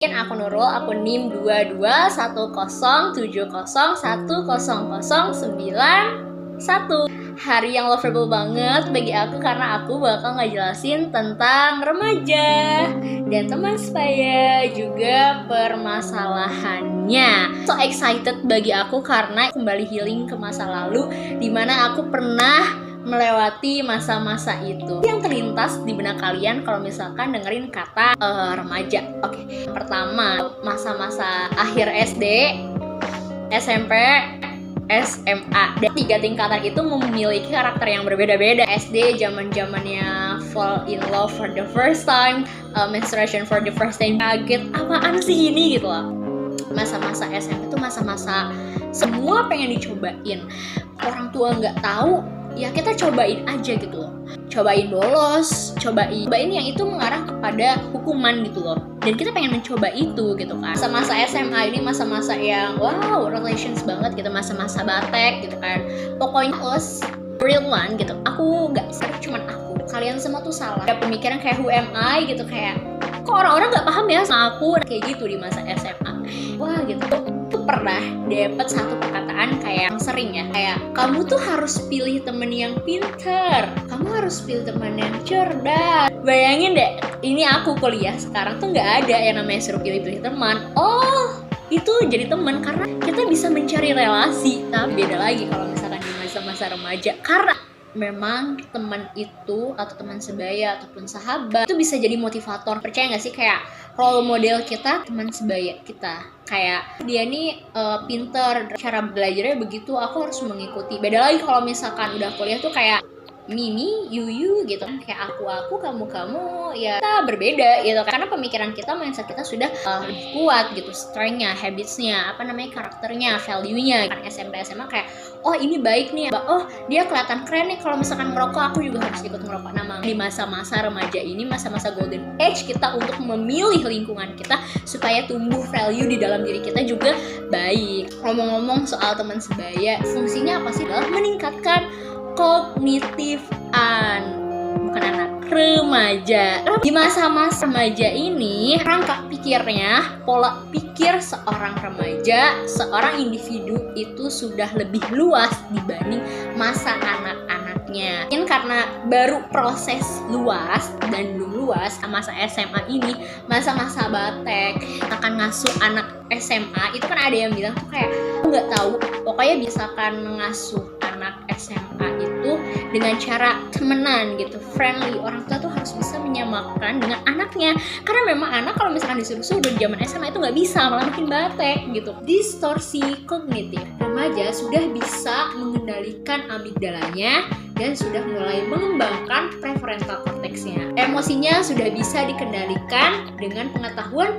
Mungkin aku Nurul, akun NIM 221001010091. Hari yang lovable banget bagi aku karena aku bakal ngejelasin tentang remaja dan teman sebaya juga permasalahannya. So excited bagi aku karena kembali healing ke masa lalu dimana aku pernah melewati masa-masa itu. Yang terlintas di benak kalian kalau misalkan dengerin kata remaja. Oke. Pertama, masa-masa akhir SD, SMP, SMA. Dan 3 tingkatan itu memiliki karakter yang berbeda-beda. SD zaman-zamannya fall in love for the first time, menstruation for the first time, kaget apaan sih ini gitu loh. Masa-masa SMP itu masa-masa semua pengen dicobain. Orang tua nggak tahu, ya kita cobain aja gitu loh. Cobain bolos, cobain yang itu mengarah kepada hukuman gitu loh. Dan kita pengen mencoba itu gitu kan. Masa-masa SMA ini masa-masa yang wow, relations banget gitu, masa-masa batek gitu kan. Pokoknya us real one gitu. Aku nggak sadar cuman aku. Kalian semua tuh salah. Ada pemikiran kayak who am I gitu, kayak kok orang-orang nggak paham ya sama aku kayak gitu di masa SMA. Wah gitu. Tuh pernah dapet satu perkataan kayak yang sering ya, kayak kamu tuh harus pilih temen yang pinter, kamu harus pilih temen yang cerdas. Bayangin deh, ini aku kuliah sekarang tuh nggak ada yang namanya suruh pilih-pilih teman. Oh, itu jadi teman karena kita bisa mencari relasi. Tapi beda lagi kalau misalkan di masa-masa remaja, karena memang teman itu atau teman sebaya ataupun sahabat itu bisa jadi motivator. Percaya nggak sih, kayak role model kita teman sebaya kita, kayak dia nih pinter, cara belajarnya begitu, aku harus mengikuti. Beda lagi kalau misalkan udah kuliah tuh kayak Mimi, Yuyu gitu kan, kayak aku, kamu, ya kita berbeda gitu kan. Karena pemikiran kita, mindset kita sudah lebih kuat gitu, strength-nya, habits-nya, karakternya, value-nya. Kan SMP SMA kayak oh ini baik nih, oh dia kelihatan keren nih kalau misalkan ngerokok, aku juga harus ikut ngerokok. Nah, di masa-masa remaja ini, masa-masa golden age kita untuk memilih lingkungan kita supaya tumbuh value di dalam diri kita juga baik. Ngomong-ngomong soal teman sebaya, fungsinya apa sih? Adalah meningkatkan kognitif bukan anak remaja. Di masa-masa remaja ini, rangka pikirnya, pola pikir seorang remaja, seorang individu itu sudah lebih luas dibanding masa anak-anaknya. Mungkin karena baru proses luas dan belum luas, masa SMA ini, masa-masa batek, akan ngasuh anak SMA, itu kan ada yang bilang tuh kayak nggak tahu, pokoknya misalkan ngasuh anak SMA itu dengan cara temenan gitu, friendly. Orang tua tuh harus bisa menyamakan dengan anaknya, karena memang anak kalau misalkan disuruh-suruh dari zaman SMA itu nggak bisa, malah makin batek gitu. Distorsi kognitif, remaja sudah bisa mengendalikan amigdalanya dan sudah mulai mengembangkan prefrontal cortexnya. Emosinya sudah bisa dikendalikan dengan pengetahuan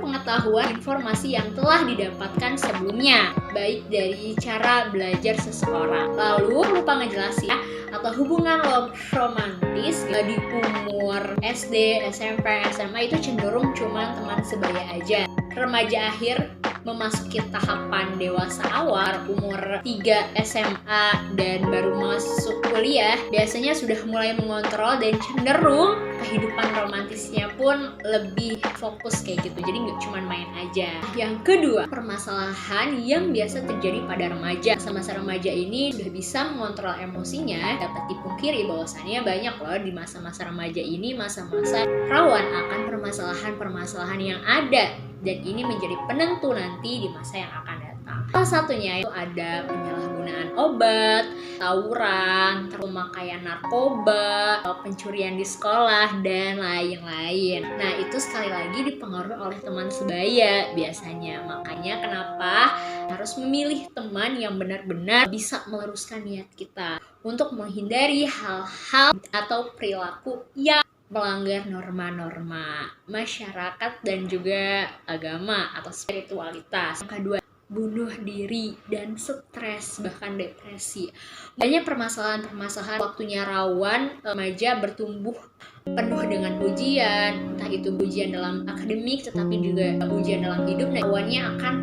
informasi yang telah didapatkan sebelumnya, baik dari cara belajar seseorang. Lalu lupa ngejelasin ya, atau hubungan romantis di umur SD, SMP, SMA itu cenderung cuma teman sebaya aja. Remaja akhir memasuki tahapan dewasa awal, umur 3 SMA dan baru masuk kuliah, biasanya sudah mulai mengontrol dan cenderung kehidupan romantisnya pun lebih fokus kayak gitu. Jadi nggak cuma main aja. Yang kedua, permasalahan yang biasa terjadi pada remaja. Masa-masa remaja ini sudah bisa mengontrol emosinya. Dapat dipungkiri bahwasannya banyak loh di masa-masa remaja ini masa-masa rawan akan permasalahan-permasalahan yang ada, dan ini menjadi penentu nanti di masa yang akan datang. Salah satunya itu ada penyalahgunaan obat, tawuran, pemakaian narkoba, pencurian di sekolah, dan lain-lain. Nah, itu sekali lagi dipengaruhi oleh teman sebaya biasanya. Makanya kenapa harus memilih teman yang benar-benar bisa meluruskan niat kita untuk menghindari hal-hal atau perilaku yang melanggar norma-norma masyarakat dan juga agama atau spiritualitas. Yang kedua, bunuh diri dan stres, bahkan depresi. Banyak permasalahan-permasalahan waktunya rawan remaja bertumbuh penuh dengan ujian, entah itu ujian dalam akademik tetapi juga ujian dalam hidup. Nah, rawannya akan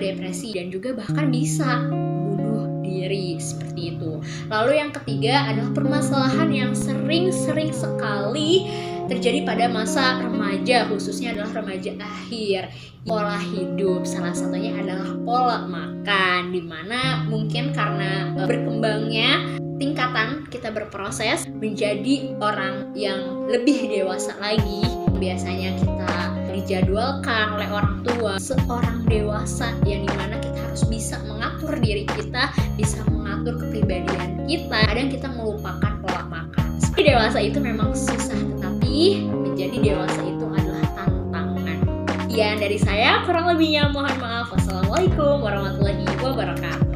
depresi dan juga bahkan bisa bunuh diri seperti itu. Lalu yang ketiga adalah permasalahan yang sering sekali terjadi pada masa remaja, khususnya adalah remaja akhir. Pola hidup salah satunya adalah pola makan, dimana mungkin karena berkembangnya tingkatan kita berproses menjadi orang yang lebih dewasa lagi. Biasanya kita dijadwalkan oleh orang tua seorang dewasa, yang dimana kita harus bisa mengatur diri kita, bisa mengatur kepribadian kita. Kadang kita melupakan pola makan. Seperti dewasa itu memang susah, tetapi menjadi dewasa itu adalah tantangan. Sekian dari saya, kurang lebihnya mohon maaf. Wassalamualaikum warahmatullahi wabarakatuh.